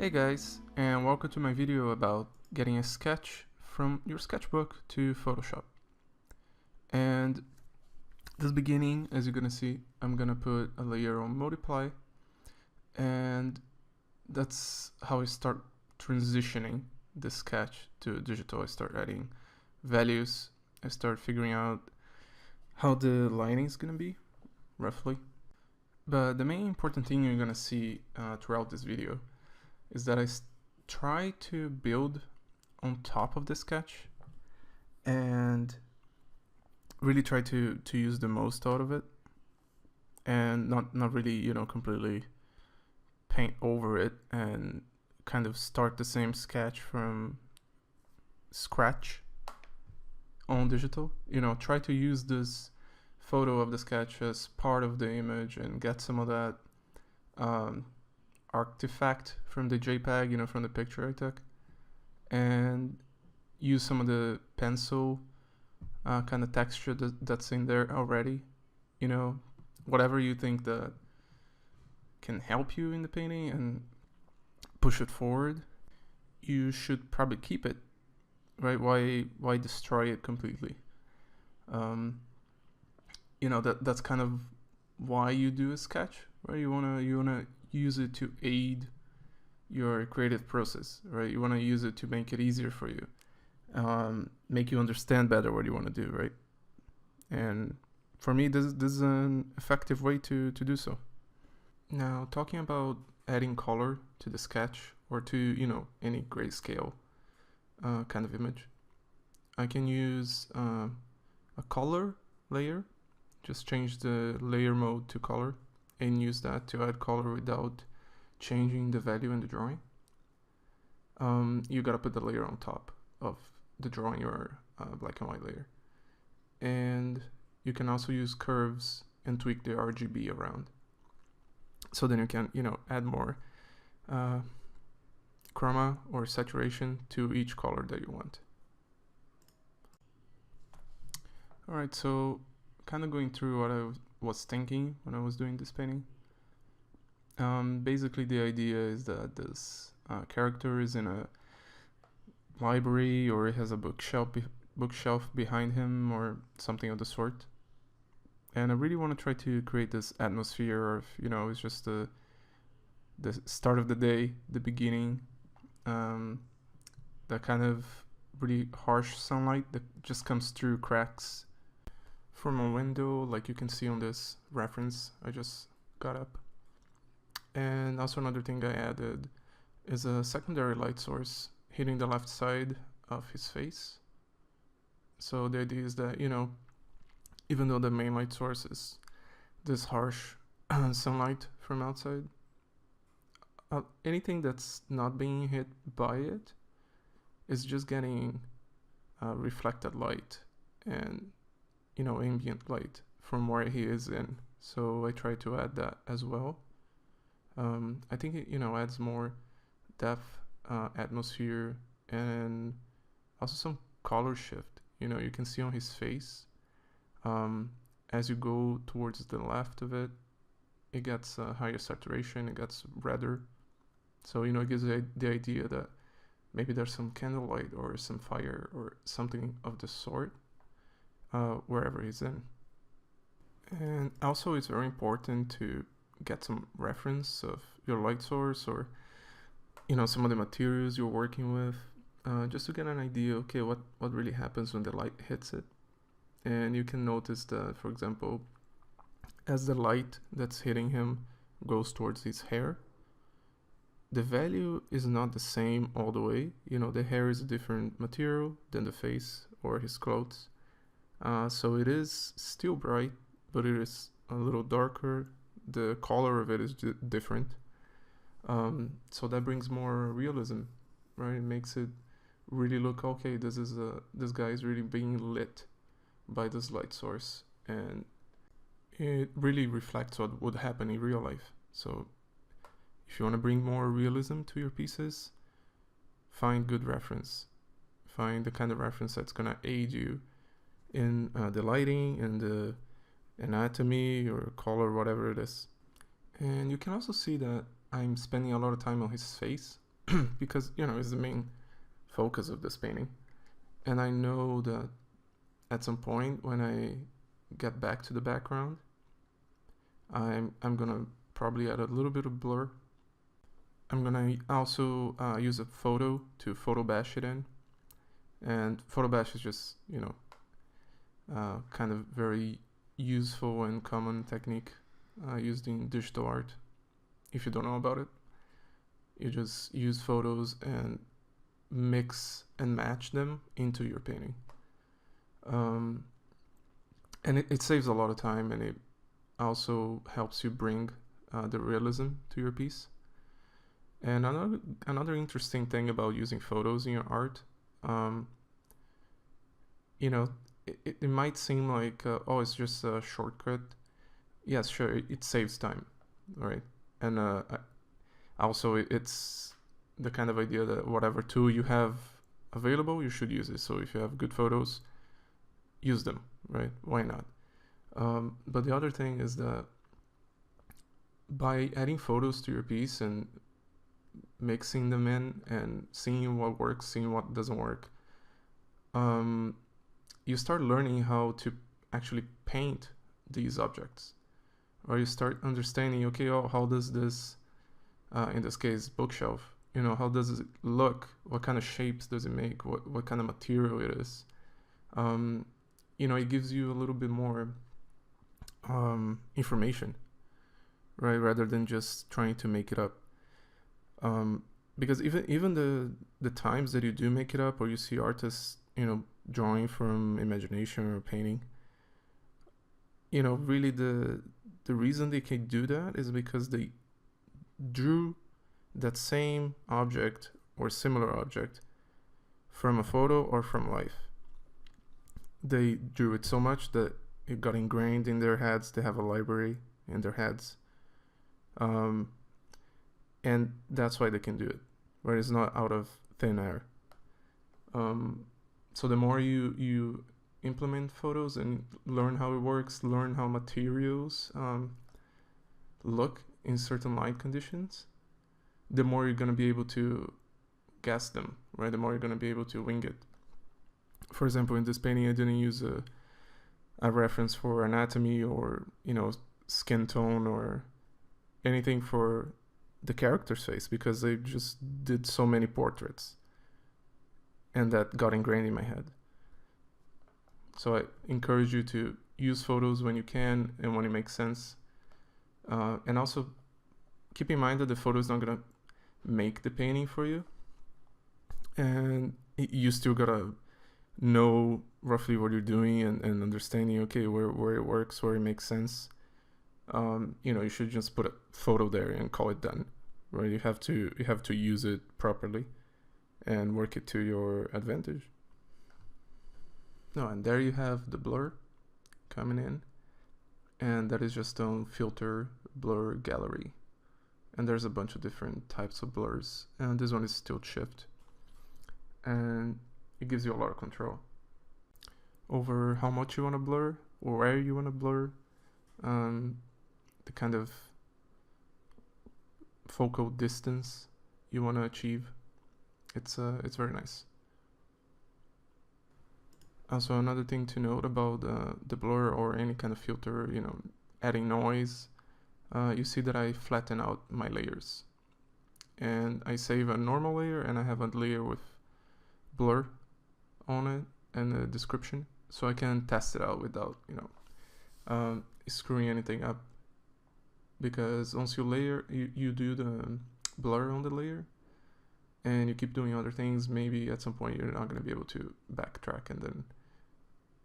Hey guys, and welcome to my video about getting a sketch from your sketchbook to Photoshop. And this beginning, as you're gonna see, I'm gonna put a layer on multiply, and that's how I start transitioning the sketch to digital. I start adding values, I start figuring out how the lighting is gonna be, roughly. But the main important thing you're gonna see throughout this video is that I try to build on top of the sketch and really try to use the most out of it, and not really completely paint over it and kind of start the same sketch from scratch on digital. Try to use this photo of the sketch as part of the image and get some of that artifact from the JPEG, from the picture I took, and use some of the pencil kind of texture that's in there already. Whatever you think that can help you in the painting and push it forward, you should probably keep it, right? Why destroy it completely? That's kind of why you do a sketch, right? You wanna use it to aid your creative process, right? You want to use it to make it easier for you, make you understand better what you want to do, right? And for me, this is an effective way to do so. Now, talking about adding color to the sketch or to any grayscale kind of image, I can use a color layer. Just change the layer mode to color and use that to add color without changing the value in the drawing. You gotta put the layer on top of the drawing or black and white layer. And you can also use curves and tweak the RGB around. So then you can, add more chroma or saturation to each color that you want. All right, so kind of going through what I was thinking when I was doing this painting. Basically, the idea is that this character is in a library, or it has a bookshelf behind him, or something of the sort. And I really want to try to create this atmosphere of, it's just the start of the day, the beginning, that kind of really harsh sunlight that just comes through cracks from a window, like you can see on this reference I just got up. And also another thing I added is a secondary light source hitting the left side of his face. So the idea is that, even though the main light source is this harsh sunlight from outside, anything that's not being hit by it is just getting reflected light and, ambient light from where he is in. So I try to add that as well. I think it adds more depth, atmosphere, and also some color shift. You can see on his face, as you go towards the left of it, it gets higher saturation, it gets redder. So it gives the idea that maybe there's some candlelight or some fire or something of the sort wherever he's in. And also it's very important to get some reference of your light source or some of the materials you're working with, just to get an idea, okay, what really happens when the light hits it. And you can notice that, for example, as the light that's hitting him goes towards his hair, the value is not the same all the way. The hair is a different material than the face or his clothes, so it is still bright, but it is a little darker. The color of it is different, so that brings more realism, right? It makes it really look, okay, this guy is really being lit by this light source, and it really reflects what would happen in real life. So if you want to bring more realism to your pieces, find good reference, find the kind of reference that's going to aid you in the lighting and the anatomy or color, whatever it is. And you can also see that I'm spending a lot of time on his face. because, you know, it's the main focus of this painting. And I know that at some point when I get back to the background, I'm gonna probably add a little bit of blur. I'm gonna also use a photo to photo bash it in. And photo bash is just, you know, kind of very useful and common technique used in digital art. If you don't know about it, you just use photos and mix and match them into your painting. And it saves a lot of time, and it also helps you bring the realism to your piece. And another interesting thing about using photos in your art, you know, it might seem like, oh, it's just a shortcut. Yes, sure, it saves time, right? And also, it's the kind of idea that whatever tool you have available, you should use it. So if you have good photos, use them, right? Why not? But the other thing is that by adding photos to your piece and mixing them in and seeing what works, seeing what doesn't work, you start learning how to actually paint these objects, or you start understanding, okay, oh, how does this, in this case, bookshelf, you know, how does it look? What kind of shapes does it make? What kind of material it is? You know, it gives you a little bit more information, right? Rather than just trying to make it up. Because even the times that you do make it up, or you see artists, you know, drawing from imagination or painting, you know, really the reason they can do that is because they drew that same object or similar object from a photo or from life. They drew it so much that it got ingrained in their heads. They have a library in their heads. And that's why they can do it, right? It's not out of thin air. So the more you implement photos and learn how it works, learn how materials look in certain light conditions, the more you're going to be able to guess them, right? The more you're going to be able to wing it. For example, in this painting, I didn't use a reference for anatomy or, you know, skin tone or anything for the character's face, because they just did so many portraits, and that got ingrained in my head. So I encourage you to use photos when you can and when it makes sense. And also keep in mind that the photo is not gonna make the painting for you, and you still gotta know roughly what you're doing and understanding, okay, where it works, where it makes sense. You know, you should just put a photo there and call it done, right? You have to use it properly and work it to your advantage. No, and there you have the blur coming in, and that is just on filter blur gallery. And there's a bunch of different types of blurs, and this one is tilt shift, and it gives you a lot of control over how much you want to blur or where you want to blur, the kind of focal distance you want to achieve. It's very nice. Also, another thing to note about the blur or any kind of filter, you know, adding noise, you see that I flatten out my layers, and I save a normal layer and I have a layer with blur on it and a description, so I can test it out without, you know, screwing anything up. Because once you layer, you do the blur on the layer and you keep doing other things, maybe at some point you're not going to be able to backtrack, and then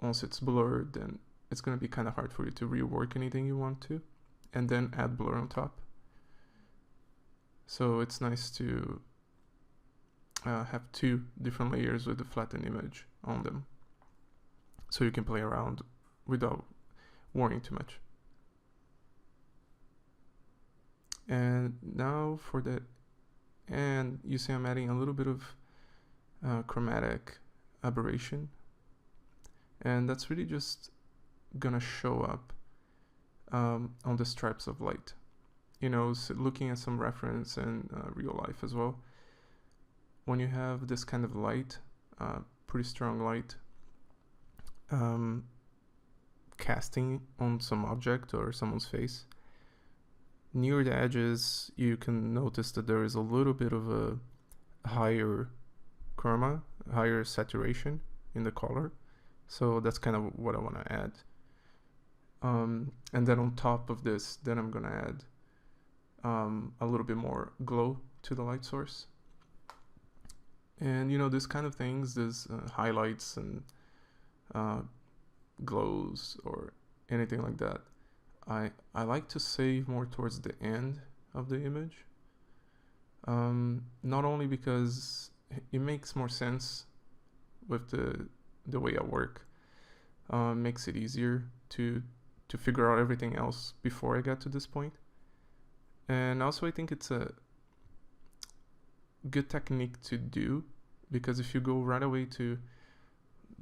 once it's blurred, then it's going to be kind of hard for you to rework anything you want to and then add blur on top. So it's nice to have two different layers with the flattened image on them, so you can play around without worrying too much. And now for the end, you see I'm adding a little bit of chromatic aberration, and that's really just gonna show up on the stripes of light, you know, so looking at some reference and real life as well. when you have this kind of light, pretty strong light, casting on some object or someone's face, near the edges you can notice that there is a little bit of a higher chroma, higher saturation in the color. So that's kind of what I want to add. And then on top of this, then I'm gonna add a little bit more glow to the light source. And you know, this kind of things, this highlights and glows or anything like that, I like to save more towards the end of the image. Not only because it makes more sense with the way I work, makes it easier to figure out everything else before I get to this point. And also I think it's a good technique to do, because if you go right away to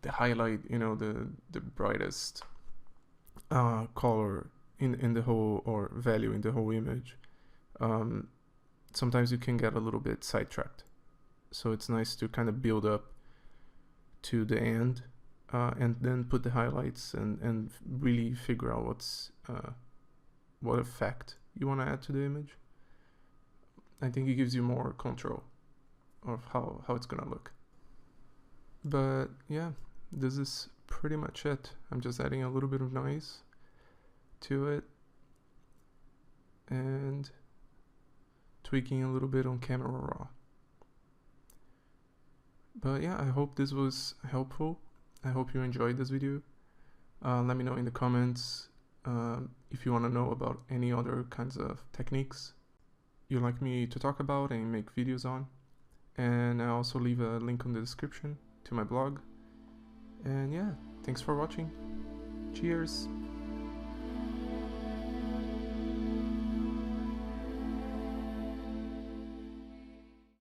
the highlight, you know, the brightest color in the whole, or value in the whole image, sometimes you can get a little bit sidetracked. So it's nice to kind of build up to the end, and then put the highlights and really figure out what effect you want to add to the image. I think it gives you more control of how it's gonna look. But yeah, this is pretty much it. I'm just adding a little bit of noise to it and tweaking a little bit on Camera Raw. But yeah, I hope this was helpful. I hope you enjoyed this video. Let me know in the comments if you want to know about any other kinds of techniques you'd like me to talk about and make videos on. And I also leave a link in the description to my blog. And yeah, thanks for watching. Cheers!